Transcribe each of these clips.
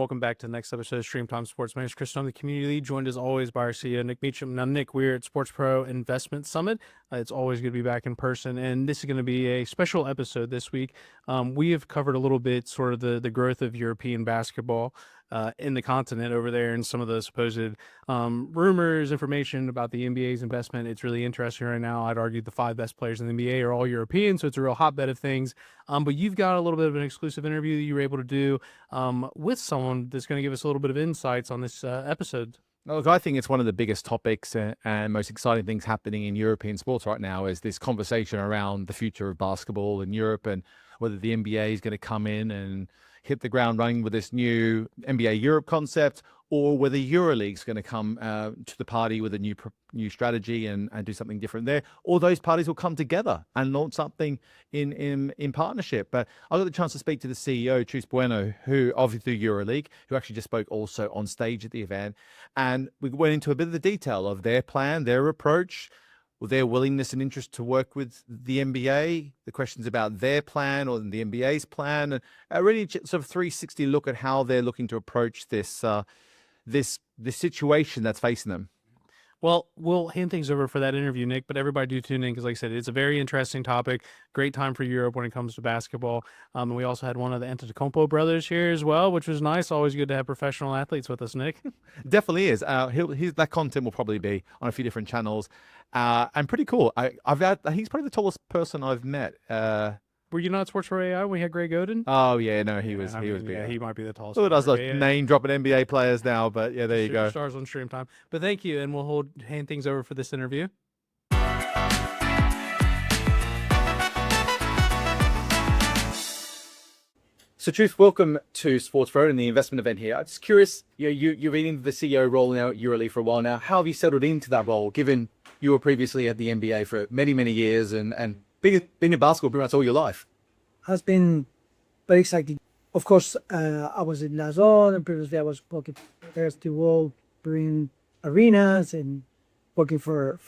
welcome back to the next episode of Stream Time Sports. My name is Chris. I'm the community lead, joined as always by our CEO, Nick Meacham. Now, Nick, we're at Sports Pro Investment Summit. It's always good to be back in person, and this is going to be a special episode this week. We have covered a little bit sort of the growth of European basketball in the continent over there, and some of the supposed rumors, information about the NBA's investment. It's really interesting right now. I'd argue the 5 best players in the NBA are all European, so it's a real hotbed of things. But you've got a little bit of an exclusive interview that you were able to do with someone that's going to give us a little bit of insights on this episode. Look, I think it's one of the biggest topics and most exciting things happening in European sports right now is this conversation around the future of basketball in Europe and whether the NBA is going to come in and hit the ground running with this new NBA Europe concept, or whether EuroLeague is going to come to the party with a new strategy and do something different there, or those parties will come together and launch something in partnership. But I got the chance to speak to the CEO, Chus Bueno, who obviously EuroLeague, who actually just spoke also on stage at the event, and we went into a bit of the detail of their plan, their approach, their willingness and interest to work with the NBA, the questions about their plan or the NBA's plan, and a really sort of 360 look at how they're looking to approach this situation that's facing them. Well, we'll hand things over for that interview, Nick, but everybody do tune in because, like I said, it's a very interesting topic. Great time for Europe when it comes to basketball. And we also had one of the Antetokounmpo brothers here as well, which was nice. Always good to have professional athletes with us, Nick. Definitely is. That content will probably be on a few different channels, and pretty cool. He's probably the tallest person I've met. Were you not at Sports for AI when we had Greg Oden? Oh yeah, no, he was big. Yeah, he might be the tallest. Who does name dropping NBA players now? But yeah, there you go. Stars on Stream Time. But thank you, and we'll hand things over for this interview. So, Chus, welcome to Sports Pro and the investment event here. I'm just curious, you've been in the CEO role now at EuroLeague for a while now. How have you settled into that role, given you were previously at the NBA for many, many years and been in basketball pretty much all your life? Has been very exciting. Of course, I was in La Zone, and previously I was working for the world, doing arenas and working for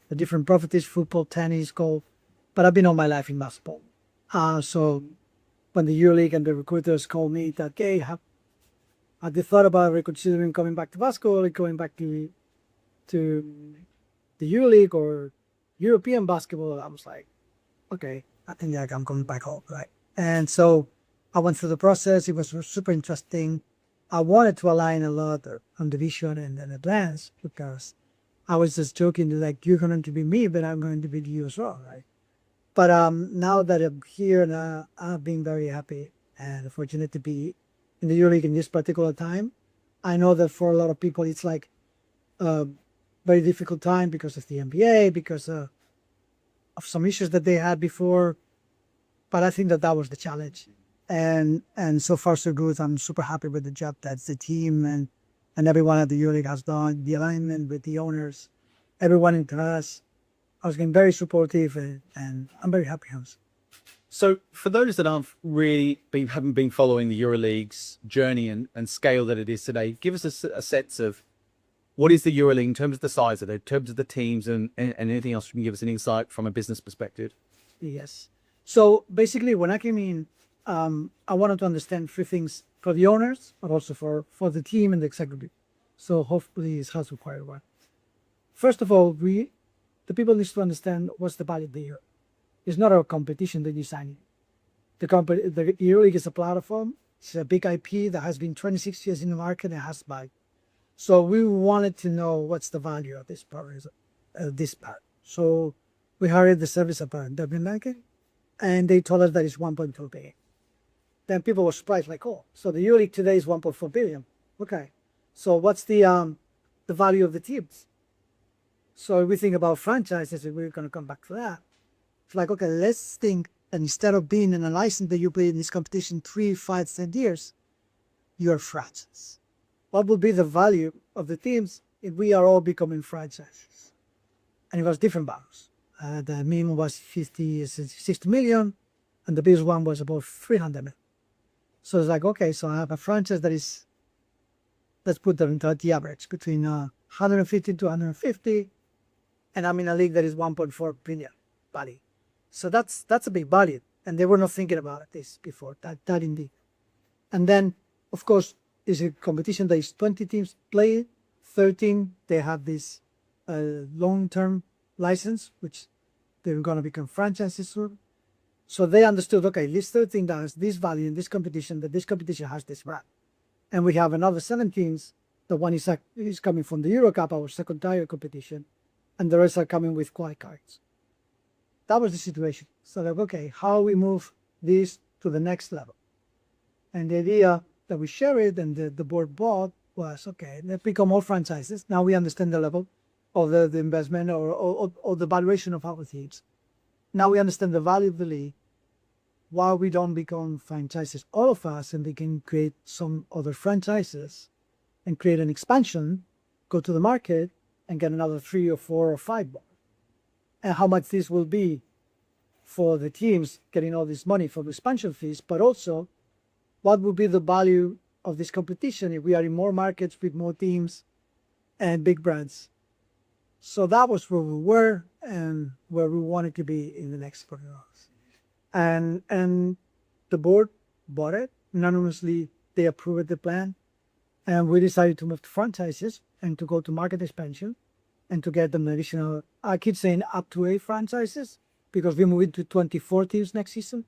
the different properties, football, tennis, golf. But I've been all my life in basketball. So when the EuroLeague and the recruiters called me that, hey, have they thought about reconsidering coming back to basketball or going back to the EuroLeague or European basketball? I was like, okay, I think like I'm coming back home, right? And so I went through the process. It was super interesting. I wanted to align a lot on the vision and the plans because I was just joking like, you're going to be me, but I'm going to be you as well, right? But now that I'm here, now I've been very happy and fortunate to be in the EuroLeague in this particular time. I know that for a lot of people, it's like a very difficult time because of the NBA, because of some issues that they had before, but I think that was the challenge, and so far so good. I'm super happy with the job that the team and everyone at the EuroLeague has done, the alignment with the owners, everyone in class. I was getting very supportive, and I'm very happy. So for those that haven't been following the EuroLeague's journey and scale that it is today, give us a sense of what is the EuroLeague in terms of the size of it, in terms of the teams, and anything else you can give us an insight from a business perspective? Yes. So basically, when I came in, I wanted to understand 3 things for the owners, but also for the team and the executive. So hopefully it has required one. First of all, the people need to understand what's the value of the year. It's not a competition that you sign in. The EuroLeague is a platform. It's a big IP that has been 26 years in the market and has value. So we wanted to know what's the value of this part. So we hired the service of Dublin Banking, and they told us that it's 1.2 billion. Then people were surprised, like, oh, so the EuroLeague today is 1.4 billion. Okay, so what's the value of the teams? So if we think about franchises, and we're going to come back to that. It's like, okay, let's think that instead of being in a license that you play in this competition 3, 5, 10 years, you're a franchise. What would be the value of the teams if we are all becoming franchises? And it was different values. The minimum was 60 million, and the biggest one was about 300 million. So it's like, okay, so I have a franchise that is, let's put them into the average between 150 to 150, and I'm in a league that is 1.4 billion value. So that's a big value, and they were not thinking about this before. That indeed. And then, of course, is a competition that is 20 teams play, 13 they have this long-term license, which they're going to become franchises soon. So they understood, okay, this 13 that has this value in this competition, that this competition has this brand. And we have another 7 teams. The one is coming from the Euro Cup, our second tier competition, and the rest are coming with quali cards. That was the situation. So like, okay, how we move this to the next level? And the idea that we share it and the board bought was, okay, let's become all franchises. Now we understand the level of the investment or the valuation of our teams. Now we understand the value of the league. Why we don't become franchises, all of us, and we can create some other franchises and create an expansion, go to the market and get another 3 or 4 or 5 more. And how much this will be for the teams getting all this money from expansion fees, but also what would be the value of this competition if we are in more markets with more teams and big brands. So that was where we were and where we wanted to be in the next 4 years. And the board bought it. Unanimously, they approved the plan. And we decided to move to franchises and to go to market expansion and to get them additional, I keep saying up to 8 franchises because we move into 24 teams next season.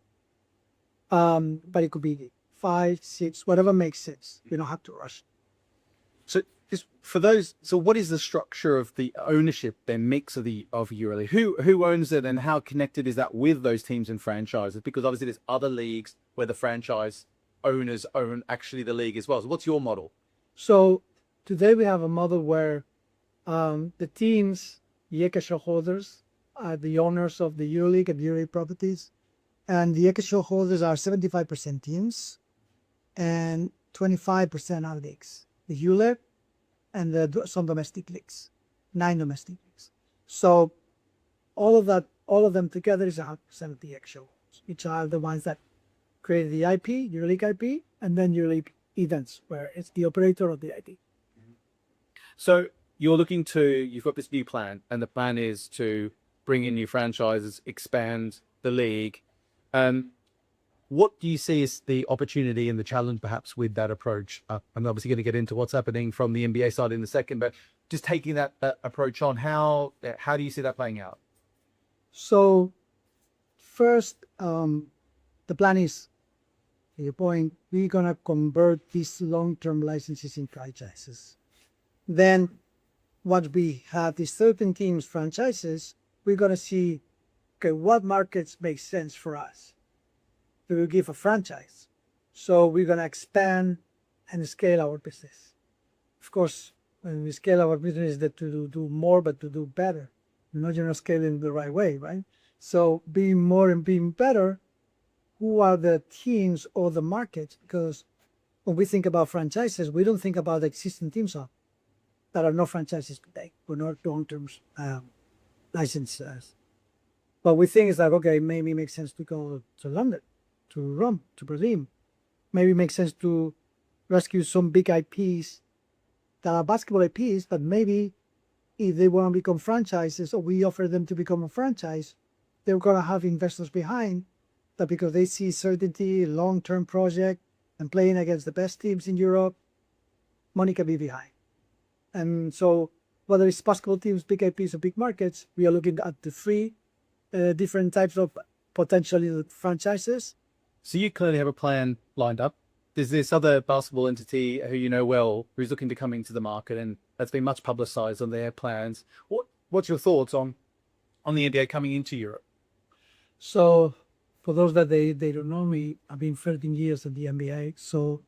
But it could be 5, 6, whatever makes sense. We don't have to rush. So just for those, so what is the structure of the ownership then mix of EuroLeague? Who owns it and how connected is that with those teams and franchises? Because obviously there's other leagues where the franchise owners own actually the league as well. So what's your model? So today we have a model where the teams, the ECA shareholders, are the owners of the EuroLeague and EuroLeague properties. And the ECA shareholders are 75% teams and 25% are leagues. The EuroLeague and some domestic leagues, 9 domestic leagues. So all of them together is 100% of the ECA shareholders, which are the ones that create the IP, EuroLeague IP, and then EuroLeague events, where it's the operator of the IP. So you've got this new plan, and the plan is to bring in new franchises, expand the league. What do you see as the opportunity and the challenge perhaps with that approach? I'm obviously going to get into what's happening from the NBA side in a second, but just taking that approach on, how do you see that playing out? So first, the plan is, to your point, we're going to convert these long-term licenses in franchises. Then once we have these 13 teams franchises, we're going to see, okay, what markets make sense for us. We will give a franchise. So we're going to expand and scale our business. Of course, when we scale our business, is that to do more, but to do better. You're not scaling the right way, right? So being more and being better, who are the teams or the markets? Because when we think about franchises, we don't think about the existing teams that are not franchises today. We're not long-term licenses. But we think it's like, okay, maybe it makes sense to go to London, to Rome, to Berlin. Maybe it makes sense to rescue some big IPs that are basketball IPs, but maybe if they want to become franchises or we offer them to become a franchise, they're going to have investors behind that because they see certainty, long-term project, and playing against the best teams in Europe, money can be behind. And so whether it's basketball teams, big IPs, or big markets, we are looking at the 3 different types of potentially franchises. So you clearly have a plan lined up. There's this other basketball entity who you know well, who's looking to come into the market, and that's been much publicized on their plans. What's your thoughts on the NBA coming into Europe? So for those that they don't know me, I've been 13 years at the NBA, so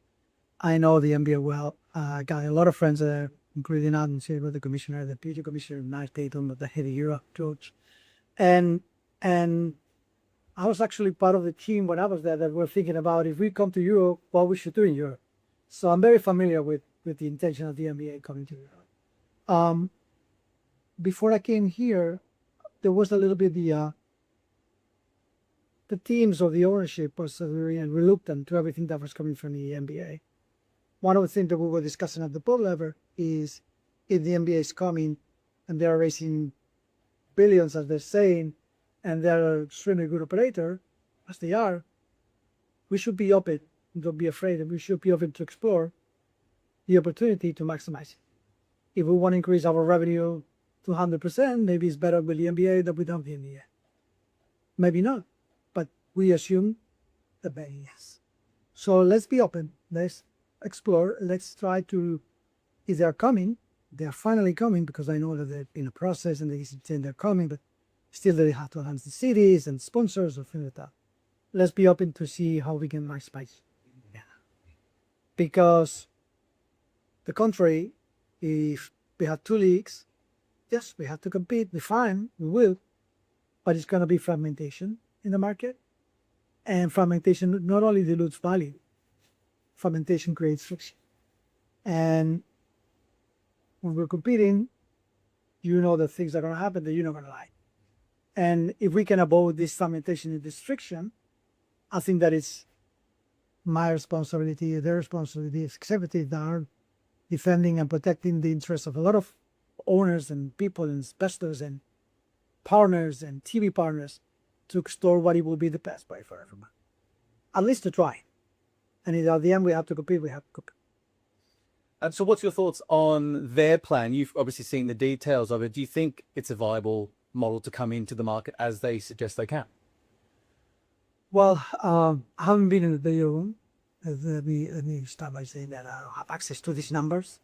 I know the NBA well. I got a lot of friends there, including Adam Silver, the commissioner, the PG commissioner, Nice Tatum, the head of Europe, George. And I was actually part of the team when I was there that were thinking about if we come to Europe, what we should do in Europe. So I'm very familiar with the intention of the NBA coming to Europe. Before I came here, there was a little bit the teams or the ownership was very reluctant to everything that was coming from the NBA. One of the things that we were discussing at the board level is if the NBA is coming and they're raising billions, as they're saying, and they're an extremely good operator, as they are, we should be open, don't be afraid, and we should be open to explore the opportunity to maximize it. If we want to increase our revenue to 100%, maybe it's better with the NBA than without the NBA. Maybe not, but we assume the bet yes. So let's be open. Let's explore. Let's try to, if they're coming, they're finally coming, because I know that they're in a process and they're coming, but still they have to enhance the cities and sponsors or things like that. Let's be open to see how we can maximize. Yeah. Because the contrary, if we have two leagues, yes, we have to compete. We fine, we will, but it's going to be fragmentation in the market, and fragmentation not only dilutes value, fragmentation creates friction. And when we're competing, you know that things are going to happen that you're not going to like. And if we can avoid this fragmentation and this friction, I think that it's my responsibility, their responsibility as executives that are defending and protecting the interests of a lot of owners and people and investors and partners and TV partners to explore what it will be the best way for everyone. At least to try. And if at the end we have to compete, we have to compete. And so what's your thoughts on their plan? You've obviously seen the details of it. Do you think it's a viable model to come into the market as they suggest they can? Well, I haven't been in the video room. Let me start by saying that I don't have access to these numbers.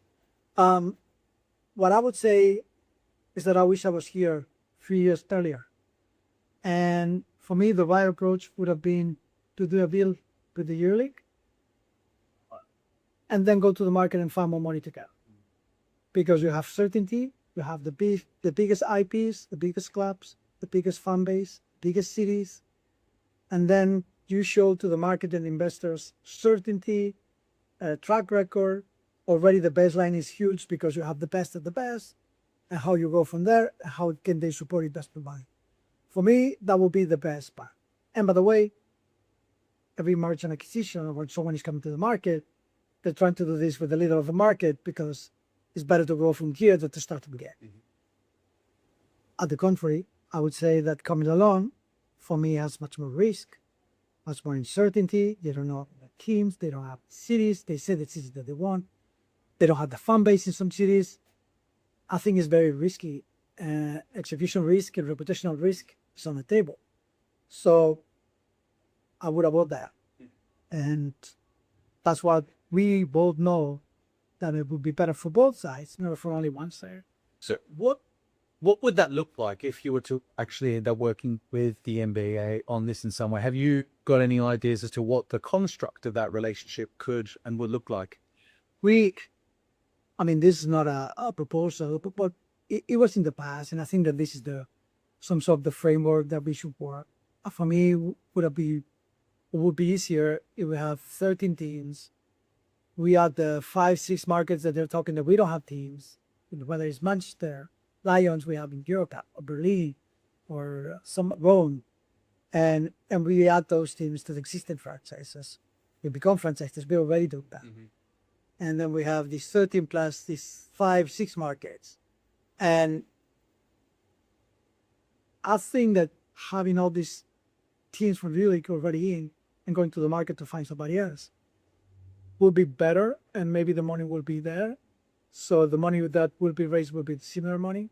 What I would say is that I wish I was here 3 years earlier. And for me, the right approach would have been to do a deal with the EuroLeague and then go to the market and find more money to get. Because you have certainty, you have the biggest IPs, the biggest clubs, the biggest fan base, biggest cities, and then you show to the market and investors certainty, track record. Already the baseline is huge because you have the best of the best, and how you go from there, how can they support investment money. For me, that will be the best part. And by the way, every merchant acquisition or when someone is coming to the market, they're trying to do this with the leader of the market because it's better to go from here than to start from again. At the contrary, I would say that coming along, for me, has much more risk, much more uncertainty. They don't know the teams, they don't have cities, they say the cities that they want. They don't have the fan base in some cities. I think it's very risky. Execution risk and reputational risk is on the table. So I would avoid that. And that's what we both know, that it would be better for both sides, not for only one side. So what would that look like if you were to actually end up working with the NBA on this in some way? Have you got any ideas as to what the construct of that relationship could and would look like? This is not a proposal, but it was in the past, and I think that this is some sort of the framework that we should work. For me, it would be easier if we have 13 teams. We are the 5-6 markets that they're talking that we don't have teams, whether it's Manchester, Lions we have in Europe, or Berlin, or some Rome, and we add those teams to the existing franchises. We become franchises. We already do that. Mm-hmm. And then we have these 13 plus these 5-6 markets. And I think that having all these teams from EuroLeague already in and going to the market to find somebody else will be better, and maybe the money will be there. So the money that will be raised will be similar money.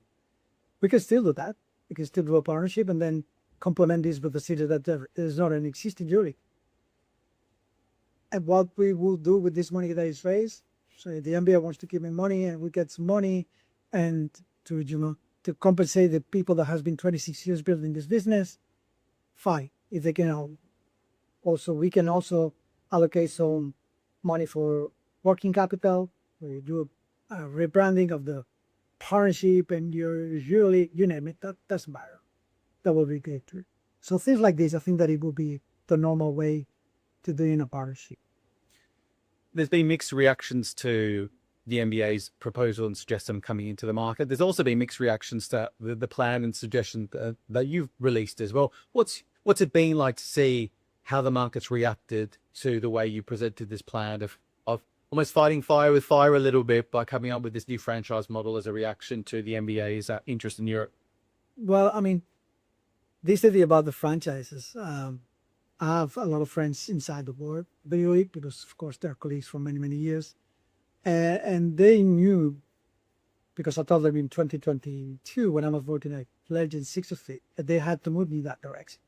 We can still do that. We can still do a partnership and then complement this with the city that there is not an existing EuroLeague. And what we will do with this money that is raised, so if the NBA wants to give me money and we get some money and to compensate the people that has been 26 years building this business, fine. If they can also, we can also allocate some money for working capital. We do a rebranding of the partnership and your EuroLeague, you name it, that doesn't matter. That will be great too. So things like this, I think that it will be the normal way to do in a partnership. There's been mixed reactions to the NBA's proposal and suggestion coming into the market. There's also been mixed reactions to the plan and suggestion that you've released as well. What's it been like to see how the market's reacted to the way you presented this plan of almost fighting fire with fire a little bit by coming up with this new franchise model as a reaction to the NBA's interest in Europe? Well, this is about the franchises. I have a lot of friends inside the board, the EuroLeague, because of course they're colleagues for many, many years. And they knew, because I told them in 2022 when I was voting at Legend 63, that they had to move me that direction.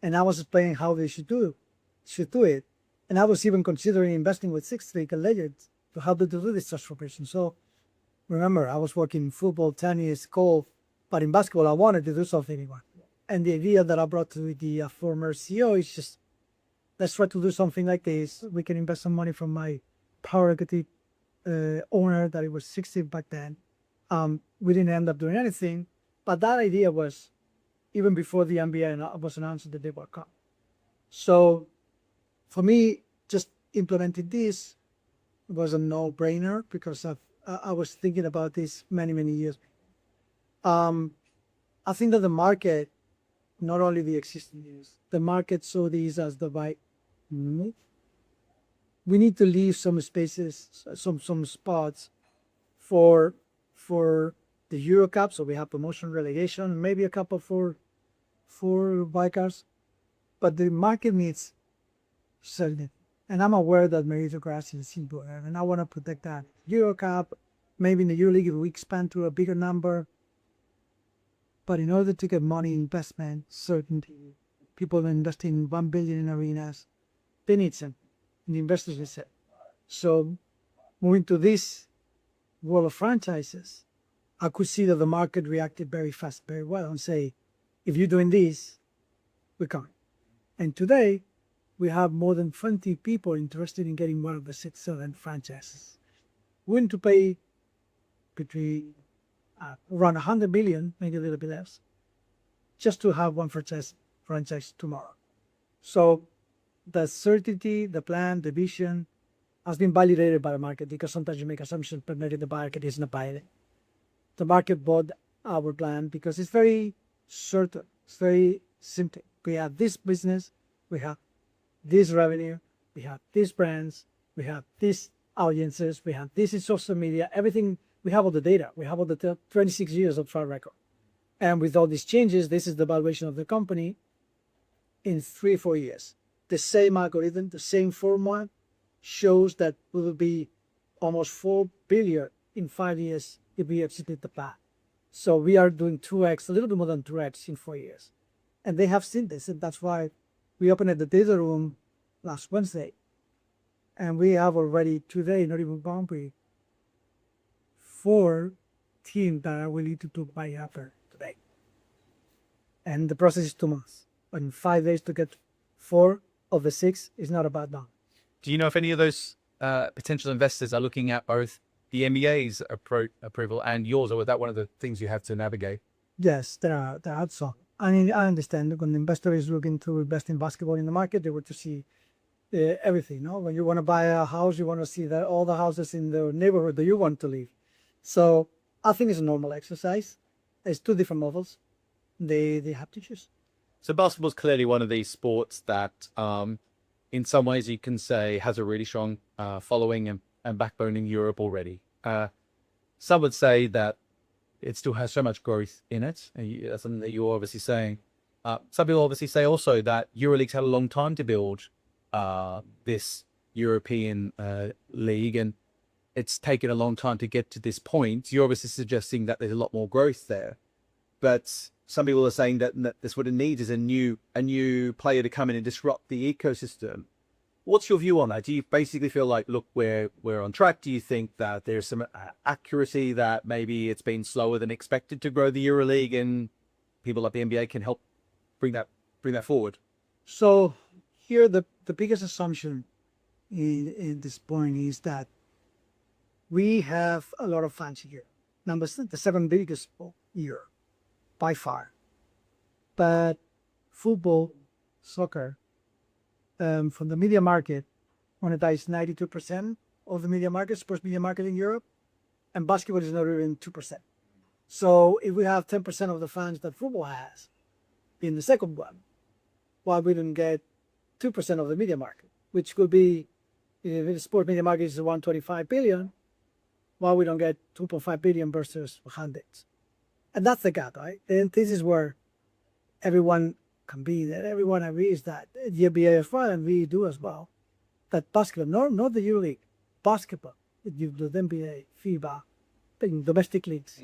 And I was explaining how they should do it. And I was even considering investing with 63 and Legends to help them to do this transformation. So remember, I was working in football, tennis, golf, but in basketball, I wanted to do something in one. And the idea that I brought to the former CEO is just, let's try to do something like this. We can invest some money from my power equity owner that it was 60 back then. We didn't end up doing anything, but that idea was even before the NBA was announced that they would come. So for me, just implementing this was a no-brainer because I was thinking about this many years. I think that the market, not only the existing news, the market saw these as the right move. We need to leave some spaces, some spots for the Euro Cup, so we have promotion, relegation, maybe a couple for wildcards, but the market needs certainty. And I'm aware that meritocracy is important, and I want to protect that. Euro Cup, maybe in the EuroLeague we expand to a bigger number, but in order to get money, investment, certainty, people investing 1 billion in arenas, they need some, and the investors need some. So moving to this world of franchises, I could see that the market reacted very fast, very well, and say, if you're doing this, we're coming. And today, we have more than 20 people interested in getting one of the 6 Southern franchises. Willing to pay between around 100 million, maybe a little bit less, just to have one franchise tomorrow. So the certainty, the plan, the vision has been validated by the market, because sometimes you make assumptions, but maybe the market isn't buying it. The market bought our plan because it's very certain, it's very simple. We have this business, we have this revenue, we have these brands, we have these audiences, we have this in social media, everything. We have all the data, we have all the 26 years of track record. And with all these changes, this is the valuation of the company in 3-4 years. The same algorithm, the same format shows that we will be almost 4 billion in 5 years if we execute the plan. So we are doing 2x, a little bit more than 2x in 4 years. And they have seen this, and that's why we opened the data room last Wednesday. And we have already today, not even Boundary, 4 teams that are willing to do buy after today. And the process is 2 months. But in 5 days to get 4 of the 6 is not a bad number. Do you know if any of those potential investors are looking at both the NBA's approval and yours, or was that one of the things you have to navigate? Yes, there are some. I mean, I understand when the investor is looking to invest in basketball in the market, they want to see everything. No, when you want to buy a house, you want to see that all the houses in the neighborhood that you want to live. So I think it's a normal exercise. There's 2 different models. They have to choose. So basketball is clearly one of these sports that, in some ways, you can say has a really strong following and backbone in Europe already. Some would say that it still has so much growth in it. That's something that you're obviously saying. Some people obviously say also that EuroLeague's had a long time to build this European league, and it's taken a long time to get to this point. You're obviously suggesting that there's a lot more growth there, but some people are saying that this what it needs is a new player to come in and disrupt the ecosystem. What's your view on that? Do you basically feel like, look, we're on track? Do you think that there's some accuracy that maybe it's been slower than expected to grow the EuroLeague, and people like the NBA can help bring that forward? So here, the biggest assumption in this point is that we have a lot of fans here. The 7th biggest sport here, by far. But football, soccer, from the media market, monetize 92% of the media market, sports media market in Europe, and basketball is not even 2%. So if we have 10% of the fans that football has in the second one, why we don't get 2% of the media market, which could be, if the sport media market is 125 billion, why we don't get 2.5 billion versus 100? And that's the gap, right? And this is where everyone can be, that everyone agrees that the NBA as well, and we do as well, that basketball, not the EuroLeague, basketball the NBA, FIBA, in domestic leagues,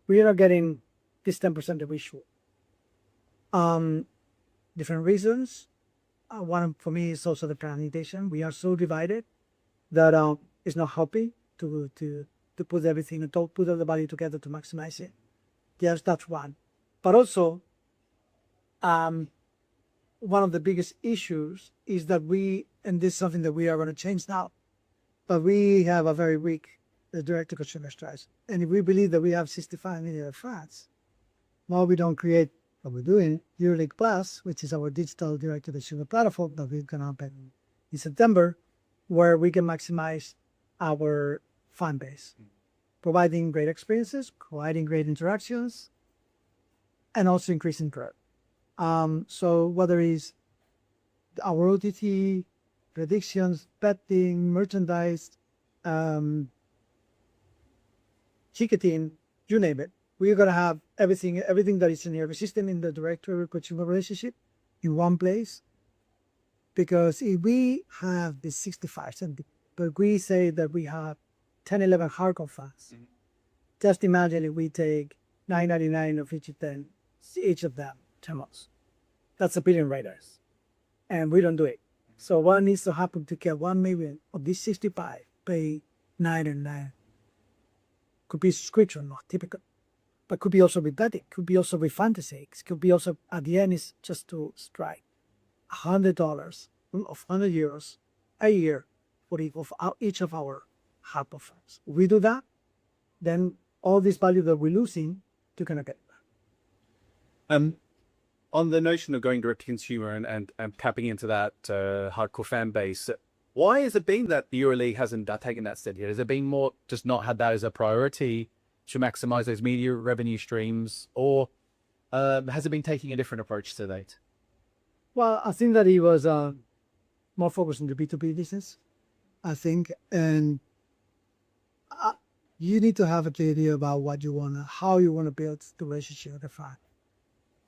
we are getting this 10% that we should. Different reasons. One for me is also the presentation. We are so divided that it's not happy to put everything and to put all the value together to maximize it. Yes, that's one. But also, one of the biggest issues is that and this is something that we are going to change now, but we have a very weak direct-to-consumer strategy. And if we believe that we have 65 million fans, why we don't create what we're doing, EuroLeague Plus, which is our digital direct-to-consumer platform that we're going to open in September, where we can maximize our fan base, providing great experiences, providing great interactions, and also increasing growth. So whether it's our OTT, predictions, betting, merchandise, ticketing, you name it, we're going to have everything that is in every system in the direct-to-consumer relationship in one place. Because if we have the 65, but we say that we have 10, 11 hardcore fans, just imagine if we take $9.99 or $50, each of them, 10 months. That's $1 billion riders. And we don't do it. So what needs to happen to get 1 million of these 65 pay $9.99? Could be subscription, not typical. But could be also with betting, could be also with fantasy, could be also at the end is just to strike $100 of €100 a year for each of our hardcore fans. If we do that, then all this value that we're losing, you're gonna get back. On the notion of going direct to consumer and tapping into that hardcore fan base, why has it been that the EuroLeague hasn't taken that step yet? Has it been more just not had that as a priority to maximize those media revenue streams, or has it been taking a different approach to that? Well, I think that he was more focused on the B2B business, I think, and you need to have a clear idea about what you want, how you want to build the relationship with the fan.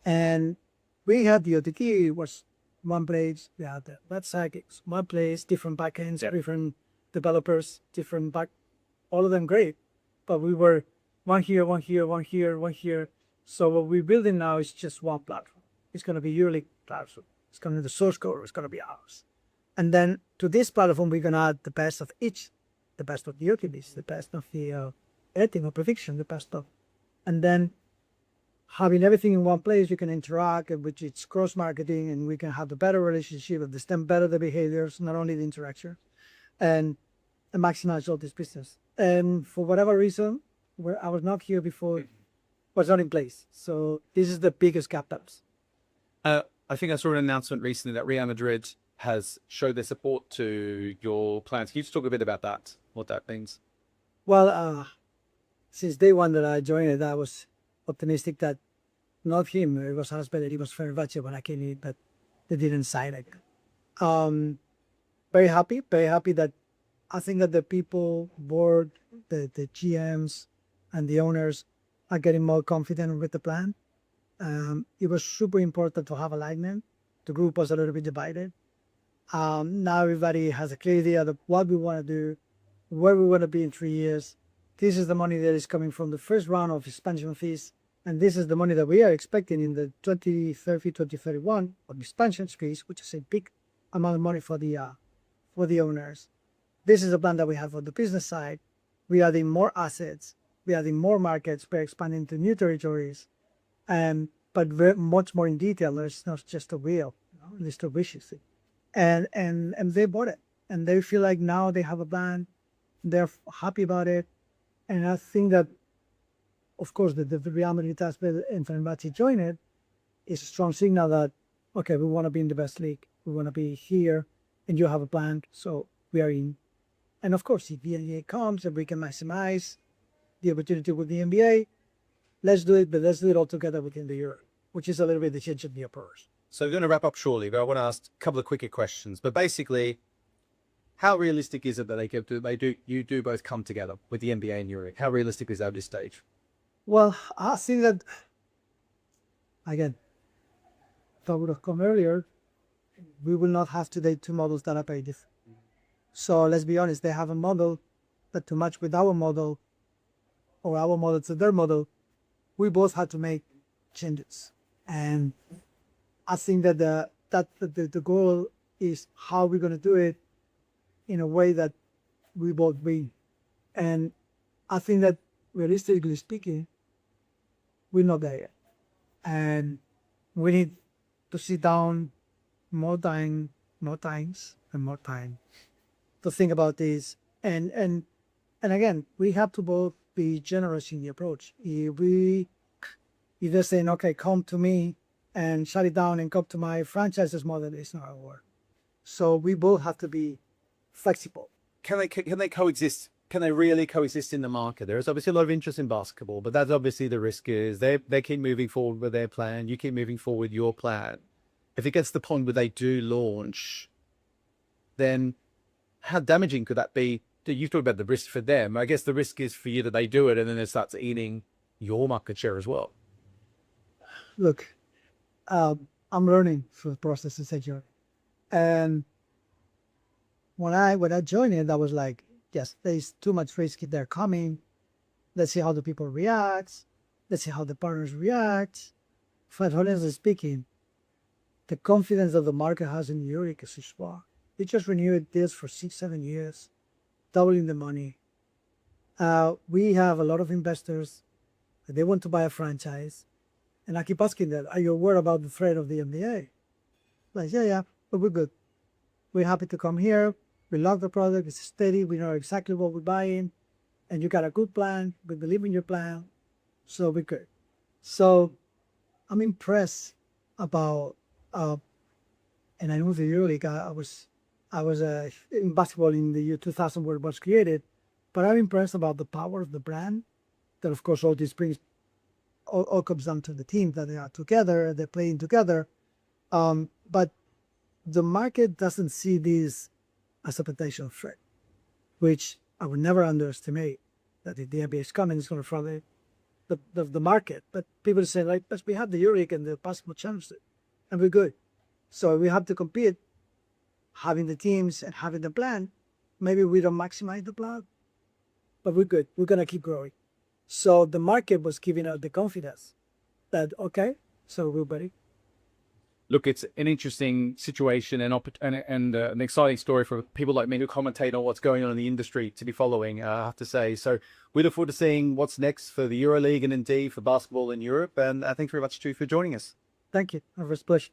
And we had the OTT, it was one place, we had the website, one place, different backends, different developers, different all of them great, but we were one here, one here, one here, one here. So what we're building now is just one platform. It's going to be EuroLeague platform. It's going to be the source code. It's going to be ours. And then to this platform, we're going to add the best of each, the best of the OTTs, the best of the editing or prediction, the best of, and then having everything in one place, you can interact, which it's cross-marketing, and we can have a better relationship, understand better the behaviors, not only the interaction, and maximize all this business. And for whatever reason, where I was not here before, was not in place. So this is the biggest gap ups. I think I saw an announcement recently that Real Madrid has showed their support to your plans. Can you just talk a bit about that, what that means? Well, since day one that I joined, I was optimistic that not him, it was husband, it was Fenerbahce when I came in, but they didn't sign it. Very happy that I think that the people, board, the GMs and the owners are getting more confident with the plan. It was super important to have alignment. The group was a little bit divided. Now everybody has a clear idea of what we want to do, where we want to be in 3 years. This is the money that is coming from the first round of expansion fees. And this is the money that we are expecting in the 2030, 2031 on expansion fees, which is a big amount of money for the owners. This is a plan that we have on the business side. We are adding more assets. We are adding more markets. We're expanding to new territories. But very much more in detail. It's not just a wheel, list of wishes. And they bought it. And they feel like now they have a plan. They're happy about it. And I think that, of course, the Real Madrid and Fenerbahce join it is a strong signal that, okay, we want to be in the best league. We want to be here, and you have a plan, so we are in. And of course, if the NBA comes and we can maximize the opportunity with the NBA, let's do it, but let's do it all together within the Euro, which is a little bit the change of the approach. So we're going to wrap up shortly, but I want to ask a couple of quicker questions. But basically, how realistic is it that you do both come together with the NBA and EuroLeague? How realistic is that at this stage? Well, I think that, again, if I would have come earlier, we will not have today two models that are very different. So let's be honest, they have a model that to match with our model or our model to their model, we both had to make changes. And I think that the goal is how we're going to do it in a way that we both win. And I think that realistically speaking, we're not there yet. And we need to sit down more times and more time to think about this. And again, we have to both be generous in the approach. If we either saying, okay, come to me and shut it down and come to my franchises model, it's not gonna work. So we both have to be flexible. Can they coexist? Can they really coexist in the market? There is obviously a lot of interest in basketball, but that's obviously the risk is they keep moving forward with their plan. You keep moving forward with your plan. If it gets to the point where they do launch, then how damaging could that be? You've talked about the risk for them. I guess the risk is for you that they do it and then it starts eating your market share as well. Look, I'm learning through the process, etc. And when I joined it, I was like, yes, there's too much risk there coming. Let's see how the people react. Let's see how the partners react. But honestly speaking, the confidence that the market has in EuroLeague is strong. They just renewed this for 6-7 years, doubling the money. We have a lot of investors. They want to buy a franchise. And I keep asking them, are you aware about the threat of the NBA? Like, yeah, but we're good. We're happy to come here. We love the product. It's steady. We know exactly what we're buying. And you got a good plan. We believe in your plan. So we're good. So I'm impressed about, and I know the EuroLeague, I was in basketball in the year 2000 where it was created, but I'm impressed about the power of the brand. That of course all this brings, all comes down to the team that they are together, they're playing together. But the market doesn't see this as a potential threat, which I would never underestimate. That if the NBA is coming, it's going to front the market. But people say, like, but we have the EuroLeague and the basketball championship, and we're good. So we have to compete, having the teams and having the plan. Maybe we don't maximize the plan, but we're good. We're going to keep growing. So the market was giving us the confidence that, okay, so we're ready. Look, it's an interesting situation and an exciting story for people like me who commentate on what's going on in the industry to be following, I have to say. So we look forward to seeing what's next for the EuroLeague and indeed for basketball in Europe. And thanks very much, Stu, for joining us. Thank you. It was a pleasure.